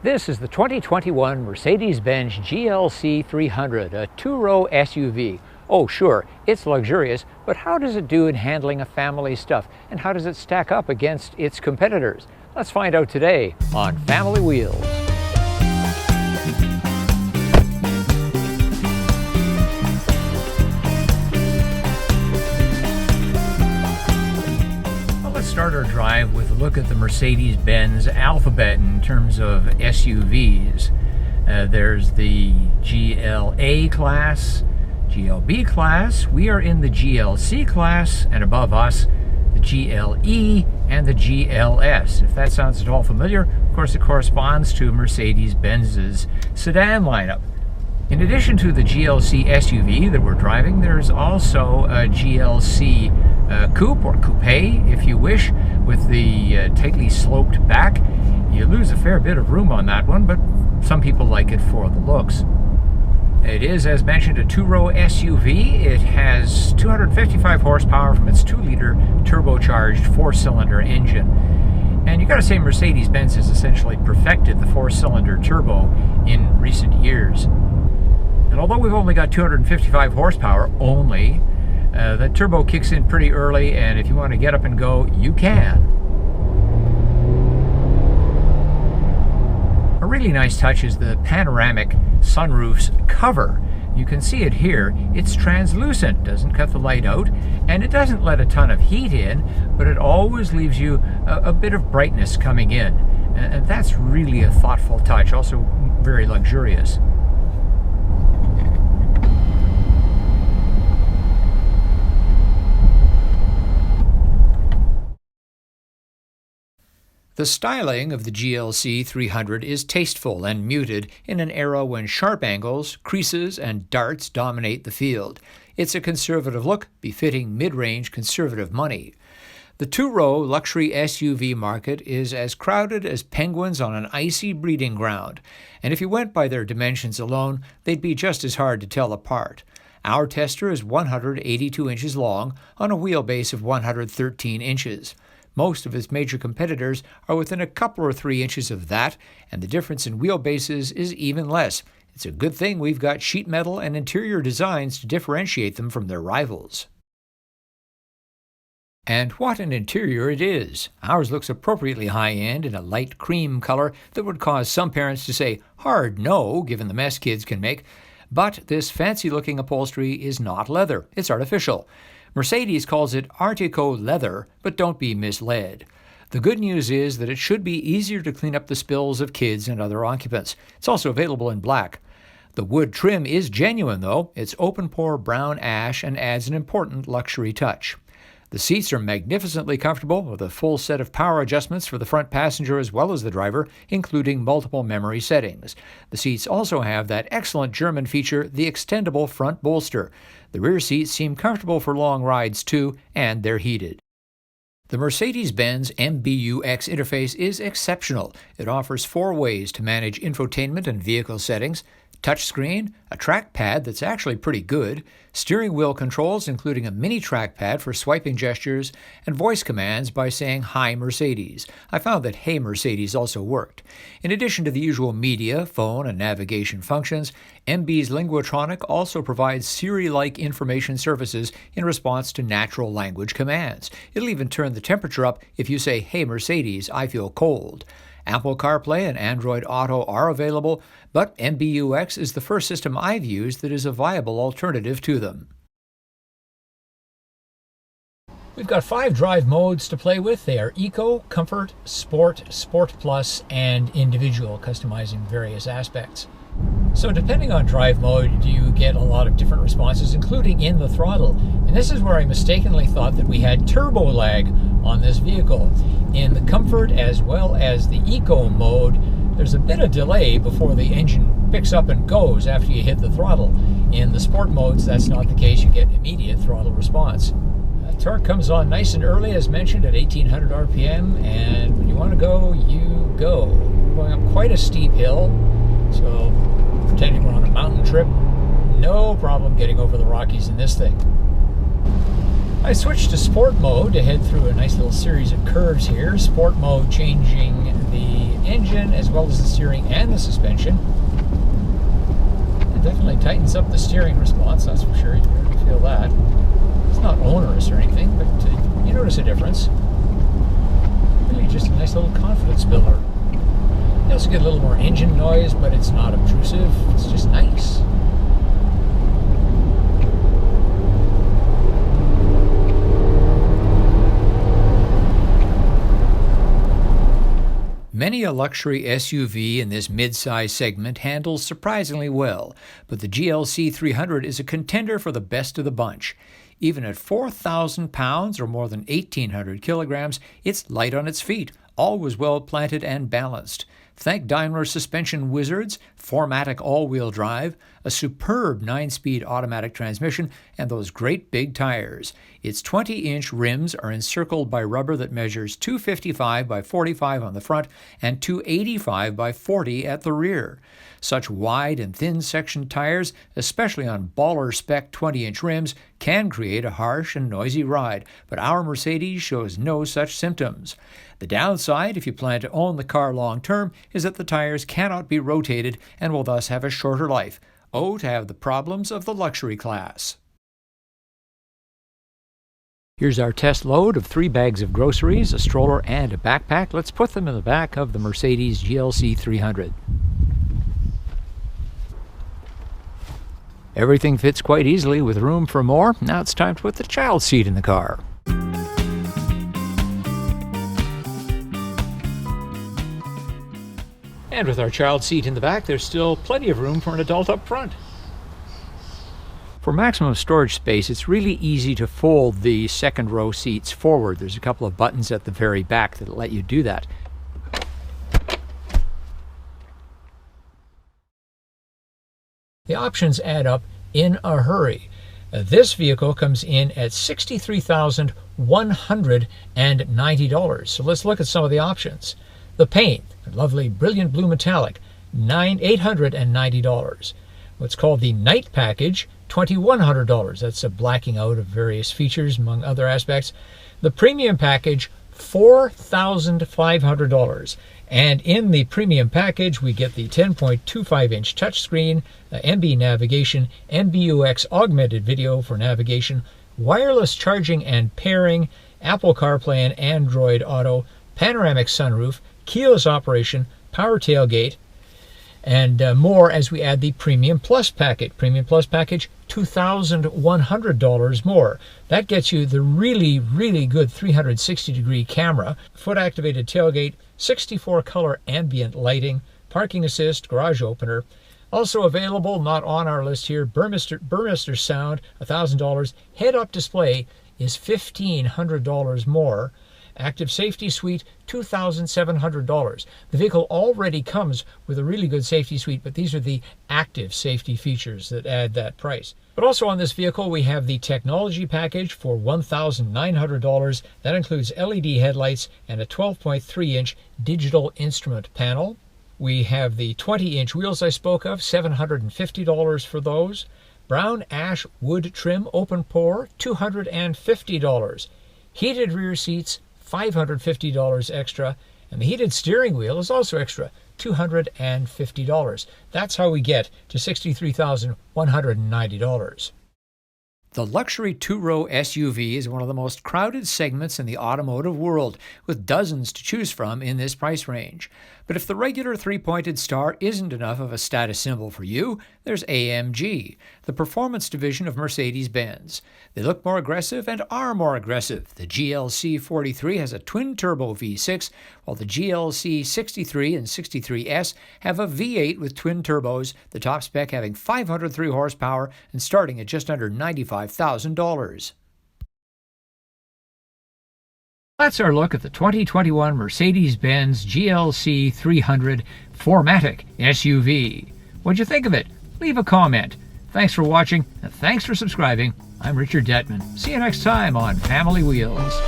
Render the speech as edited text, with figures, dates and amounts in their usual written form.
This is the 2021 Mercedes-Benz GLC 300, a two-row SUV. Oh sure, it's luxurious, but how does it do in handling a family stuff? And how does it stack up against its competitors? Let's find out today on Family Wheels. Start our drive with a look at the Mercedes-Benz alphabet in terms of SUVs. There's the GLA class, GLB class, we are in the GLC class, and above us, the GLE and the GLS. If that sounds at all familiar, of course it corresponds to Mercedes-Benz's sedan lineup. In addition to the GLC SUV that we're driving, there's also a GLC coupe or coupe, if you wish, with the tightly sloped back. You lose a fair bit of room on that one, but some people like it for the looks. It is, as mentioned, a two-row SUV. It has 255 horsepower from its 2-liter turbocharged 4-cylinder engine. And you gotta say, Mercedes-Benz has essentially perfected the 4-cylinder turbo in recent years. And although we've only got 255 horsepower only, the turbo kicks in pretty early, and if you want to get up and go, you can. A really nice touch is the panoramic sunroof's cover. You can see it here. It's translucent, doesn't cut the light out, and it doesn't let a ton of heat in, but it always leaves you a bit of brightness coming in. And that's really a thoughtful touch, also very luxurious. The styling of the GLC 300 is tasteful and muted in an era when sharp angles, creases, and darts dominate the field. It's a conservative look, befitting mid-range conservative money. The two-row luxury SUV market is as crowded as penguins on an icy breeding ground, and if you went by their dimensions alone, they'd be just as hard to tell apart. Our tester is 182 inches long on a wheelbase of 113 inches. Most of its major competitors are within a couple or 3 inches of that, and the difference in wheelbases is even less. It's a good thing we've got sheet metal and interior designs to differentiate them from their rivals. And what an interior it is! Ours looks appropriately high-end in a light cream color that would cause some parents to say hard no, given the mess kids can make. But this fancy-looking upholstery is not leather, it's artificial. Mercedes calls it Artico leather, but don't be misled. The good news is that it should be easier to clean up the spills of kids and other occupants. It's also available in black. The wood trim is genuine, though. It's open-pore brown ash and adds an important luxury touch. The seats are magnificently comfortable, with a full set of power adjustments for the front passenger as well as the driver, including multiple memory settings. The seats also have that excellent German feature, the extendable front bolster. The rear seats seem comfortable for long rides too, and they're heated. The Mercedes-Benz MBUX interface is exceptional. It offers 4 ways to manage infotainment and vehicle settings: touchscreen, a trackpad that's actually pretty good, steering wheel controls including a mini trackpad for swiping gestures, and voice commands by saying "Hi Mercedes." I found that "Hey Mercedes" also worked. In addition to the usual media, phone, and navigation functions, MB's Linguatronic also provides Siri-like information services in response to natural language commands. It'll even turn the temperature up if you say, "Hey Mercedes, I feel cold." Apple CarPlay and Android Auto are available, but MBUX is the first system I've used that is a viable alternative to them. We've got 5 drive modes to play with. They are Eco, Comfort, Sport, Sport Plus, and Individual, customizing various aspects. So depending on drive mode, you get a lot of different responses, including in the throttle. And this is where I mistakenly thought that we had turbo lag on this vehicle. In the Comfort as well as the Eco mode, there's a bit of delay before the engine picks up and goes after you hit the throttle. In the Sport modes, that's not the case. You get immediate throttle response. Torque comes on nice and early, as mentioned, at 1800 RPM, and when you want to go, you go. We're going up quite a steep hill, so pretending we're on a mountain trip, no problem getting over the Rockies in this thing. I switched to Sport mode to head through a nice little series of curves here. Sport mode changing the engine suspension, as well as the steering and the suspension. It definitely tightens up the steering response, that's for sure. You can feel that. It's not onerous or anything, but you notice a difference. Really just a nice little confidence builder. You also get a little more engine noise, but it's not obtrusive. It's just nice. Many a luxury SUV in this mid-size segment handles surprisingly well, but the GLC 300 is a contender for the best of the bunch. Even at 4,000 pounds or more than 1,800 kilograms, it's light on its feet, always well planted and balanced. Thank Daimler suspension wizards, 4MATIC all-wheel drive, a superb 9-speed automatic transmission, and those great big tires. Its 20-inch rims are encircled by rubber that measures 255 by 45 on the front and 285 by 40 at the rear. Such wide and thin section tires, especially on baller spec 20-inch rims, can create a harsh and noisy ride, but our Mercedes shows no such symptoms. The downside, if you plan to own the car long term, is that the tires cannot be rotated and will thus have a shorter life. Oh, to have the problems of the luxury class. Here's our test load of 3 bags of groceries, a stroller, and a backpack. Let's put them in the back of the Mercedes GLC 300. Everything fits quite easily with room for more. Now it's time to put the child seat in the car. And with our child seat in the back, there's still plenty of room for an adult up front. For maximum storage space, it's really easy to fold the second row seats forward. There's a couple of buttons at the very back that let you do that. The options add up in a hurry. This vehicle comes in at $63,190. So let's look at some of the options. The paint, a lovely brilliant blue metallic, $890. What's called the night package, $2,100. That's a blacking out of various features among other aspects. The premium package, $4,500. And in the premium package, we get the 10.25-inch touchscreen, MB navigation, MBUX augmented video for navigation, wireless charging and pairing, Apple CarPlay and Android Auto, panoramic sunroof, keyless operation, power tailgate, and more as we add the Premium Plus package. Premium Plus package, $2,100 more. That gets you the really, really good 360-degree camera, foot-activated tailgate, 64-color ambient lighting, parking assist, garage opener. Also available, not on our list here, Burmester sound, $1,000. Head-up display is $1,500 more. Active safety suite, $2,700. The vehicle already comes with a really good safety suite, but these are the active safety features that add that price. But also on this vehicle, we have the technology package for $1,900. That includes LED headlights and a 12.3-inch digital instrument panel. We have the 20-inch wheels I spoke of, $750 for those. Brown ash wood trim open pore, $250. Heated rear seats, $550 extra, and the heated steering wheel is also extra, $250. That's how we get to $63,190. The luxury two-row SUV is one of the most crowded segments in the automotive world, with dozens to choose from in this price range. But if the regular three-pointed star isn't enough of a status symbol for you, there's AMG, the performance division of Mercedes-Benz. They look more aggressive and are more aggressive. The GLC 43 has a twin-turbo V6, while the GLC 63 and 63S have a V8 with twin turbos, the top spec having 503 horsepower and starting at just under $95,000. That's our look at the 2021 Mercedes-Benz GLC 300 4MATIC SUV. What'd you think of it? Leave a comment. Thanks for watching, and thanks for subscribing. I'm Richard Detman. See you next time on Family Wheels.